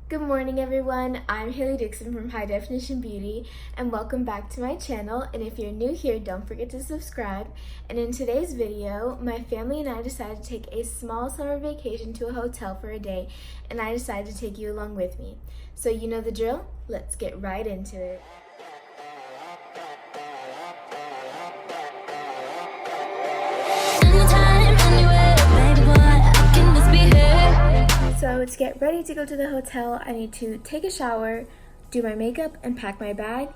Good morning everyone, I'm Haley Dixon from High Definition Beauty and welcome back to my channel. And if you're new here, don't forget to subscribe. And in today's video, my family and I decided to take a small summer vacation to a hotel for a day, and I decided to take you along with me. So you know the drill, let's get right into it. So to get ready to go to the hotel, I need to take a shower, do my makeup, and pack my bag.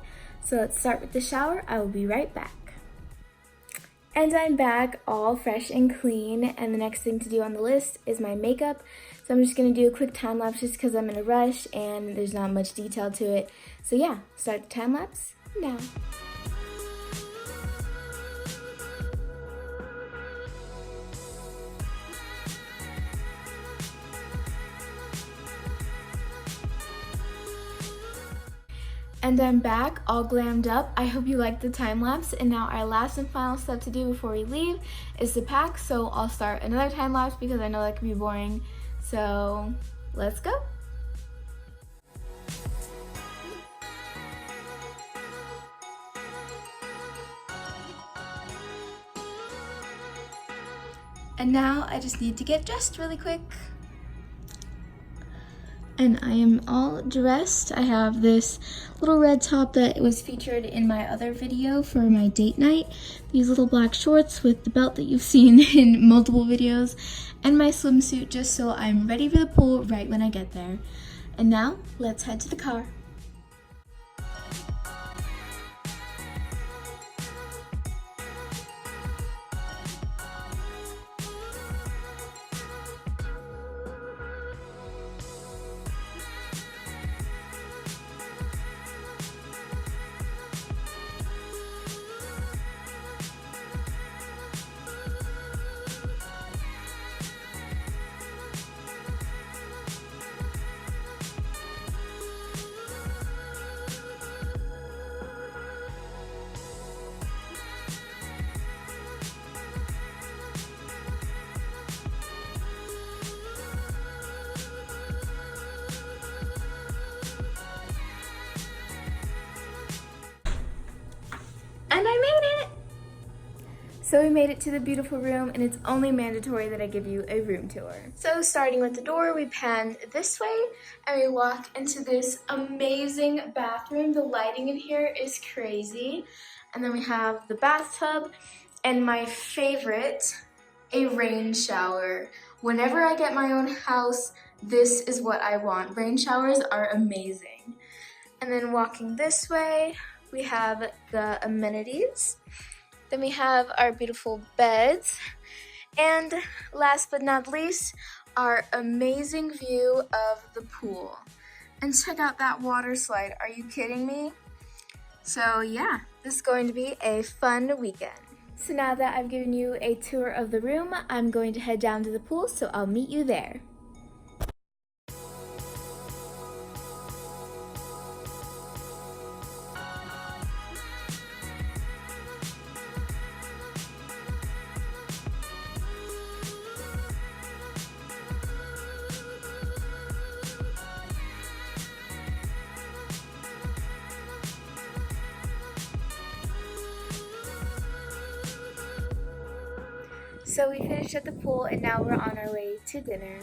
So let's start with the shower. I will be right back. And I'm back all fresh and clean, and the next thing to do on the list is my makeup. So I'm just going to do a quick time lapse just because I'm in a rush and there's not much detail to it. So yeah, start the time lapse now. And I'm back, all glammed up. I hope you liked the time lapse. And now our last and final step to do before we leave is to pack. So I'll start another time lapse because I know that can be boring. So let's go. And now I just need to get dressed really quick. And I am all dressed. I have this little red top that was featured in my other video for my date night. These little black shorts with the belt that you've seen in multiple videos. And my swimsuit just so I'm ready for the pool right when I get there. And now, let's head to the car. And I made it! So we made it to the beautiful room, and it's only mandatory that I give you a room tour. So starting with the door, we pan this way and we walk into this amazing bathroom. The lighting in here is crazy. And then we have the bathtub and my favorite, a rain shower. Whenever I get my own house, this is what I want. Rain showers are amazing. And then walking this way, we have the amenities. Then we have our beautiful beds. And last but not least, our amazing view of the pool. And check out that water slide. Are you kidding me? So yeah, this is going to be a fun weekend. So now that I've given you a tour of the room, I'm going to head down to the pool, so I'll meet you there. So we finished at the pool and now we're on our way to dinner.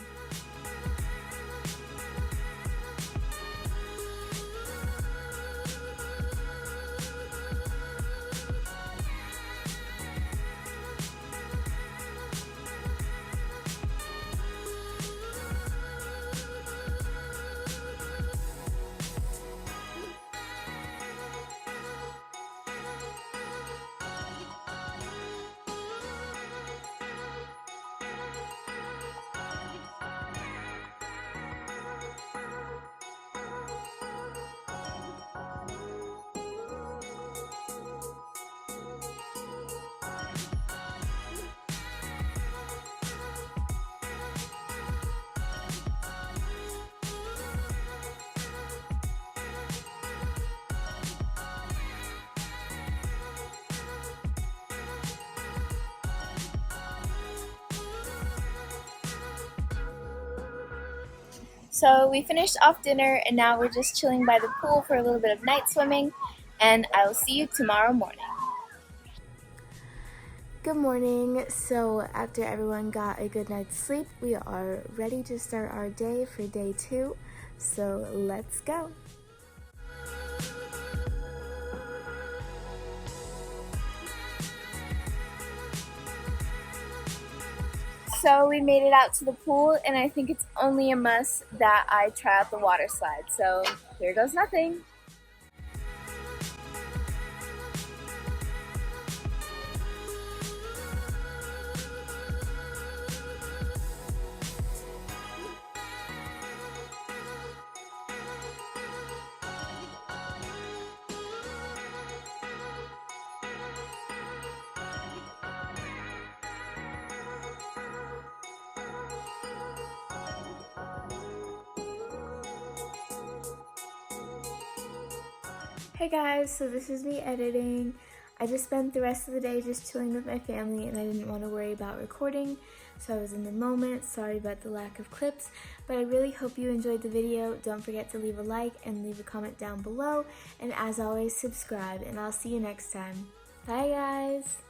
So we finished off dinner and now we're just chilling by the pool for a little bit of night swimming, and I will see you tomorrow morning. Good morning. So after everyone got a good night's sleep, we are ready to start our day for day 2. So let's go. So we made it out to the pool, and I think it's only a must that I try out the water slide. So here goes nothing. Hey guys, so this is me editing. I just spent the rest of the day just chilling with my family and I didn't want to worry about recording, so I was in the moment. Sorry about the lack of clips, but I really hope you enjoyed the video. Don't forget to leave a like and leave a comment down below, and as always, subscribe, and I'll see you next time. Bye guys!